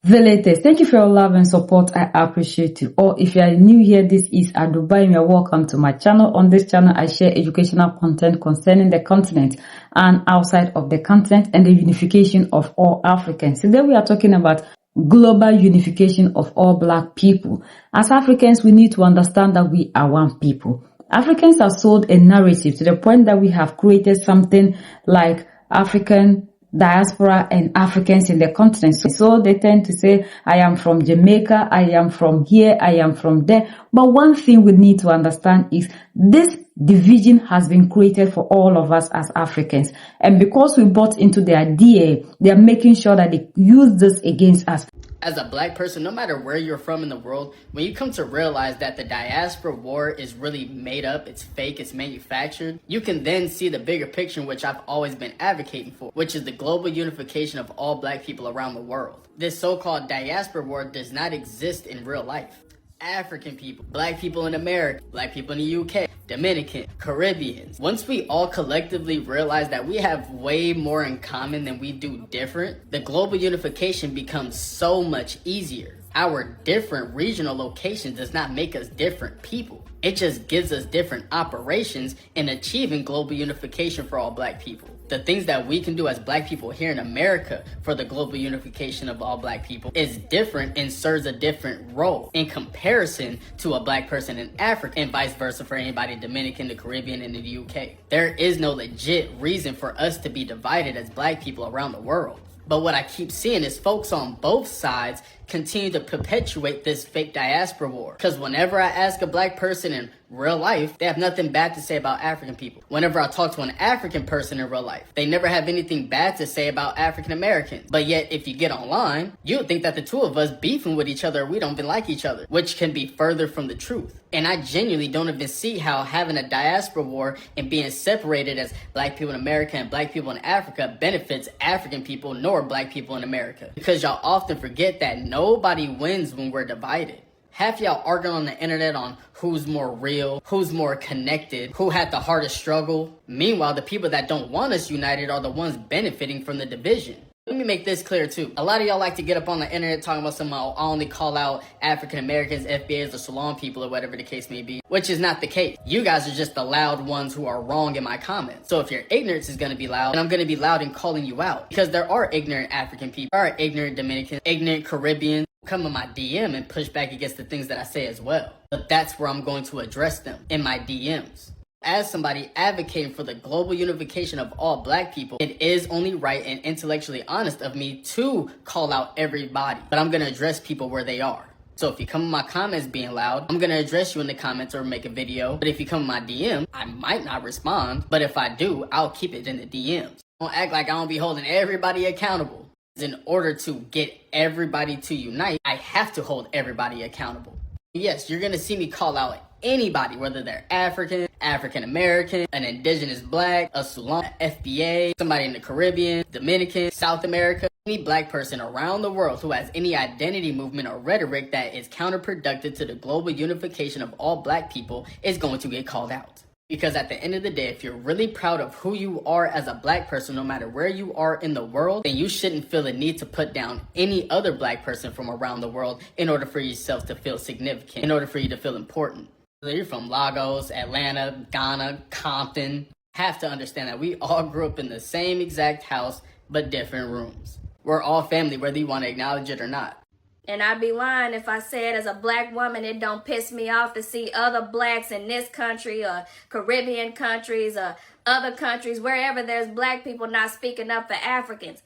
Villagers, thank you for your love and support. I appreciate you all. If you are new here, this is Adubai and you're welcome to my channel. On this channel, I share educational content concerning the continent and outside of the continent and the unification of all Africans. Today we are talking about global unification of all Black people. As Africans, we need to understand that we are one people. Africans have sold a narrative to the point that we have created something like African diaspora and Africans in the continent. So they tend to say, I am from Jamaica, I am from here, I am from there. But one thing we need to understand is this division has been created for all of us as Africans. And because we bought into the idea, they are making sure that they use this against us. As a Black person, no matter where you're from in the world, when you come to realize that the diaspora war is really made up, it's fake, it's manufactured, you can then see the bigger picture, which I've always been advocating for, which is the global unification of all Black people around the world. This so-called diaspora war does not exist in real life. African people, Black people in America, Black people in the UK, Dominican, Caribbeans. Once we all collectively realize that we have way more in common than we do different, the global unification becomes so much easier. Our different regional locations does not make us different people. It just gives us different operations in achieving global unification for all Black people. The things that we can do as Black people here in America for the global unification of all Black people is different and serves a different role in comparison to a Black person in Africa and vice versa for anybody Dominican, the Caribbean, and in the UK. There is no legit reason for us to be divided as Black people around the world. But what I keep seeing is folks on both sides continue to perpetuate this fake diaspora war. Because whenever I ask a Black person in real life, they have nothing bad to say about African people. Whenever I talk to an African person in real life, they never have anything bad to say about African Americans. But yet, if you get online, you would think that the two of us beefing with each other, we don't even like each other, which can be further from the truth. And I genuinely don't even see how having a diaspora war and being separated as Black people in America and Black people in Africa benefits African people nor Black people in America. Because y'all often forget that nobody wins when we're divided. Half y'all arguing on the internet on who's more real, who's more connected, who had the hardest struggle. Meanwhile, the people that don't want us united are the ones benefiting from the division. Let me make this clear too. A lot of y'all like to get up on the internet talking about some, I'll only call out African Americans, FBAs, or Salon people, or whatever the case may be, which is not the case. You guys are just the loud ones who are wrong in my comments. So if your ignorance is going to be loud, then I'm going to be loud in calling you out. Because there are ignorant African people, there are ignorant Dominicans, ignorant Caribbeans, come in my DM and push back against the things that I say as well. But that's where I'm going to address them, in my DMs. As somebody advocating for the global unification of all Black people, it is only right and intellectually honest of me to call out everybody. But I'm going to address people where they are. So if you come in my comments being loud, I'm going to address you in the comments or make a video. But if you come in my DM, I might not respond. But if I do, I'll keep it in the DMs. Don't act like I don't be holding everybody accountable. In order to get everybody to unite, I have to hold everybody accountable. Yes, you're going to see me call out anybody, whether they're African, African American, an indigenous Black, a Salon, FBA, somebody in the Caribbean, Dominican, South America, any Black person around the world who has any identity movement or rhetoric that is counterproductive to the global unification of all Black people is going to get called out. Because at the end of the day, if you're really proud of who you are as a Black person, no matter where you are in the world, then you shouldn't feel the need to put down any other Black person from around the world in order for yourself to feel significant, in order for you to feel important. Whether you're from Lagos, Atlanta, Ghana, Compton, have to understand that we all grew up in the same exact house, but different rooms. We're all family, whether you want to acknowledge it or not. And I'd be lying if I said as a Black woman, it don't piss me off to see other Blacks in this country or Caribbean countries or other countries, wherever there's Black people not speaking up for Africans.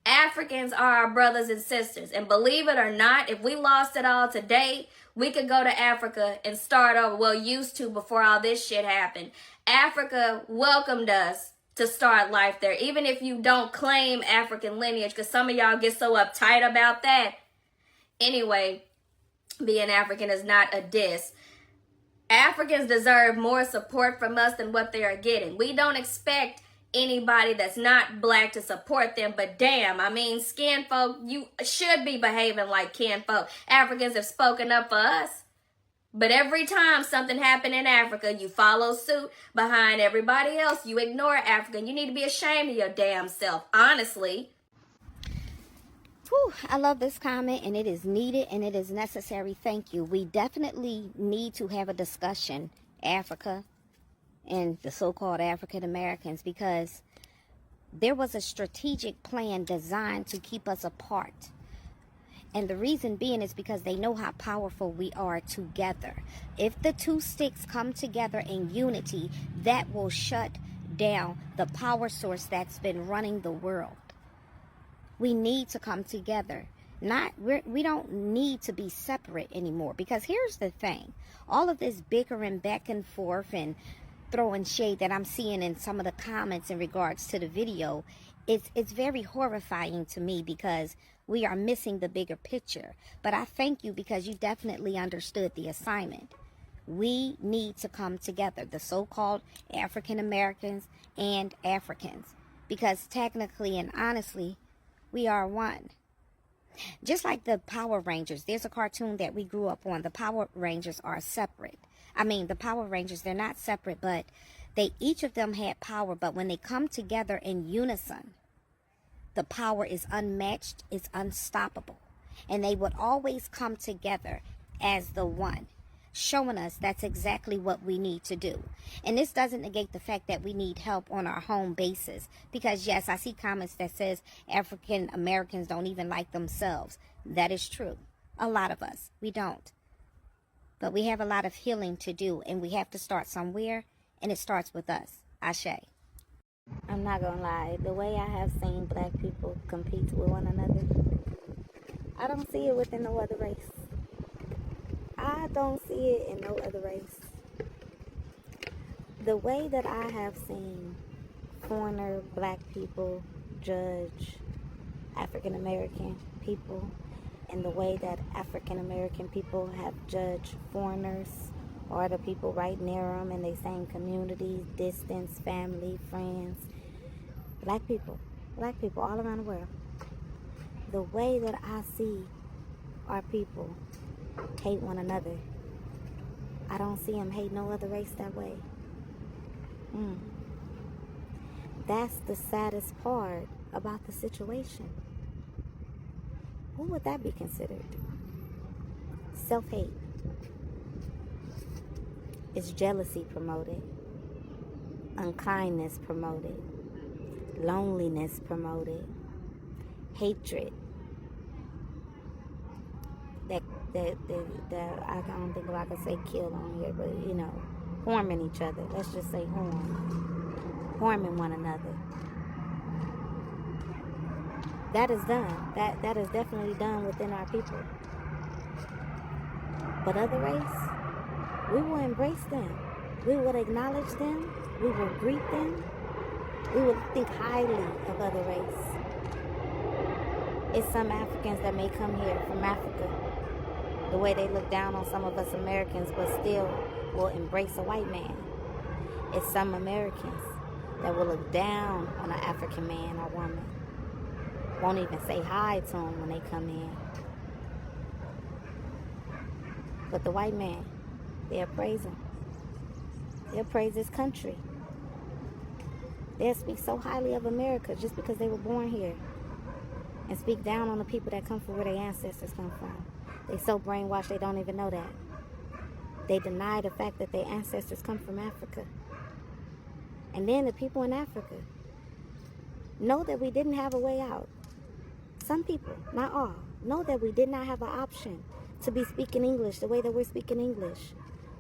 Africans are our brothers and sisters. And believe it or not, if we lost it all today, we could go to Africa and start over. Well, used to before all this shit happened. Africa welcomed us to start life there. Even if you don't claim African lineage, because some of y'all get so uptight about that. Anyway, being African is not a diss. Africans deserve more support from us than what they are getting. We don't expect anybody that's not Black to support them, but damn, I mean, skin folk, you should be behaving like kin folk. Africans have spoken up for us. But every time something happened in Africa, you follow suit behind everybody else. You ignore Africa. You need to be ashamed of your damn self, honestly. Whew, I love this comment, and it is needed and it is necessary. Thank you. We definitely need to have a discussion, Africa and the so-called African Americans, because there was a strategic plan designed to keep us apart. And the reason being is because they know how powerful we are together. If the two sticks come together in unity, that will shut down the power source that's been running the world. We need to come together. We don't need to be separate anymore. Because here's the thing. All of this bickering back and forth and throwing shade that I'm seeing in some of the comments in regards to the video, it's very horrifying to me, because we are missing the bigger picture. But I thank you, because you definitely understood the assignment. We need to come together, the so-called African Americans and Africans, because technically and honestly, we are one. Just like the Power Rangers, there's a cartoon that we grew up on. The Power Rangers are separate. I mean, the Power Rangers, they're not separate, but each of them had power. But when they come together in unison, the power is unmatched, it's unstoppable. And they would always come together as the one, showing us that's exactly what we need to do. And this doesn't negate the fact that we need help on our home bases, because yes, I see comments that says African Americans don't even like themselves. That is true. A lot of us, we don't. But we have a lot of healing to do, and we have to start somewhere, and it starts with us. Ashe. I'm not gonna lie, the way I have seen black people compete with one another, I don't see it within no other race. I don't see it in no other race. The way that I have seen foreigner black people judge African American people, and the way that African American people have judged foreigners or the people right near them in the same communities, distance, family, friends, black people all around the world. The way that I see our people hate one another, I don't see them hate no other race that way. That's the saddest part about the situation. What would that be considered? Self-hate. Is jealousy promoted? Unkindness promoted? Loneliness promoted? Hatred? That I don't think I can say kill on here, but harming each other. Let's just say harming one another. That is done. That is definitely done within our people. But other race, we will embrace them. We will acknowledge them. We will greet them. We will think highly of other race. It's some Africans that may come here from Africa, the way they look down on some of us Americans, but still will embrace a white man. It's some Americans that will look down on an African man or woman. Won't even say hi to them when they come in. But the white man, they'll praise him. They'll praise his country. They'll speak so highly of America just because they were born here, and speak down on the people that come from where their ancestors come from. They so brainwashed they don't even know that. They deny the fact that their ancestors come from Africa. And then the people in Africa know that we didn't have a way out. Some people, not all, know that we did not have an option to be speaking English the way that we're speaking English.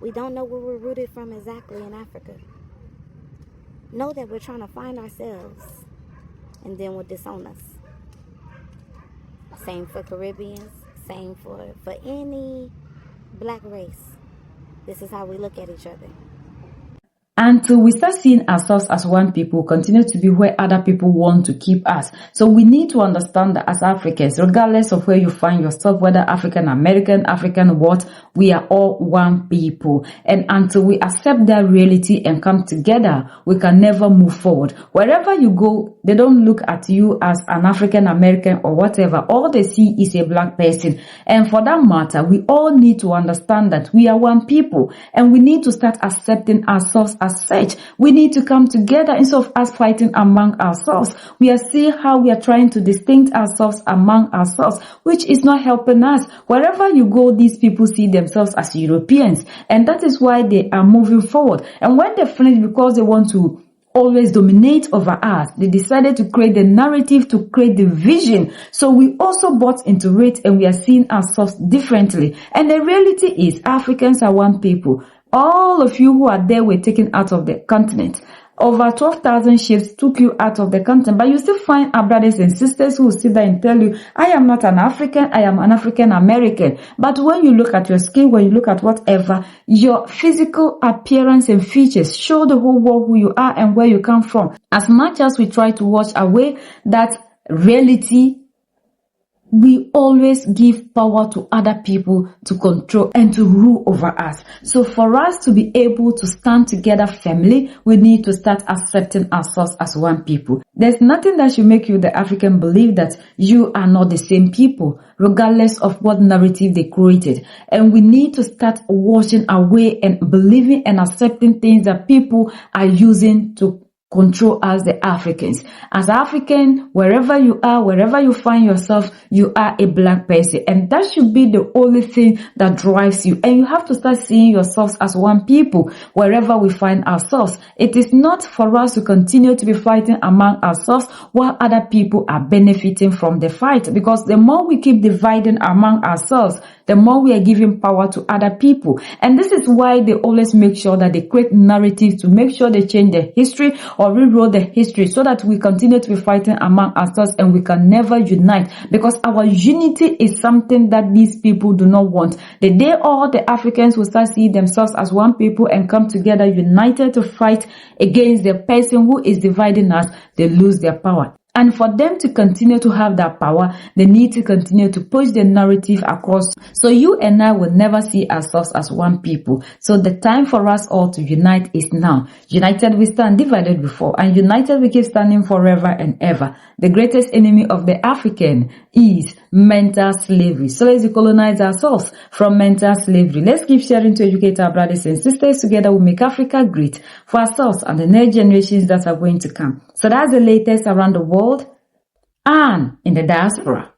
We don't know where we're rooted from exactly in Africa. Know that we're trying to find ourselves, and then will disown us. Same for Caribbeans, same for any black race. This is how we look at each other. Until we start seeing ourselves as one people, continue to be where other people want to keep us. So we need to understand that as Africans, regardless of where you find yourself, whether African American, African what, we are all one people. And until we accept that reality and come together, we can never move forward. Wherever you go, they don't look at you as an African American or whatever. All they see is a black person. And for that matter, we all need to understand that we are one people, and we need to start accepting ourselves as such. We need to come together instead of us fighting among ourselves. We are seeing how we are trying to distinct ourselves among ourselves, which is not helping us. Wherever you go, these people see themselves as Europeans, and that is why they are moving forward. And when they finish, because they want to always dominate over us, they decided to create the narrative, to create the vision. So we also bought into it, and we are seeing ourselves differently. And the reality is, Africans are one people. All of you who are there were taken out of the continent. Over 12,000 ships took you out of the continent, but you still find our brothers and sisters who will sit there and tell you, I am not an African, I am an African American. But when you look at your skin, when you look at whatever, your physical appearance and features show the whole world who you are and where you come from. As much as we try to wash away that reality, we always give power to other people to control and to rule over us. So for us to be able to stand together firmly, we need to start accepting ourselves as one people. There's nothing that should make you, the African, believe that you are not the same people, regardless of what narrative they created. And we need to start washing away and believing and accepting things that people are using to control us, the Africans. As African, wherever you are, wherever you find yourself, you are a black person, and that should be the only thing that drives you. And you have to start seeing yourselves as one people wherever we find ourselves. It is not for us to continue to be fighting among ourselves while other people are benefiting from the fight, because the more we keep dividing among ourselves, the more we are giving power to other people. And this is why they always make sure that they create narratives to make sure they change the history or rewrote the history, so that we continue to be fighting among ourselves and we can never unite, because our unity is something that these people do not want. The day all the Africans will start seeing themselves as one people and come together united to fight against the person who is dividing us, they lose their power. And for them to continue to have that power, they need to continue to push the narrative across. So you and I will never see ourselves as one people. So the time for us all to unite is now. United we stand, divided we fall. And united we keep standing forever and ever. The greatest enemy of the African is mental slavery. So let's decolonize ourselves from mental slavery. Let's keep sharing to educate our brothers and sisters. Together we make Africa great for ourselves and the next generations that are going to come. So that's the latest around the world and in the diaspora.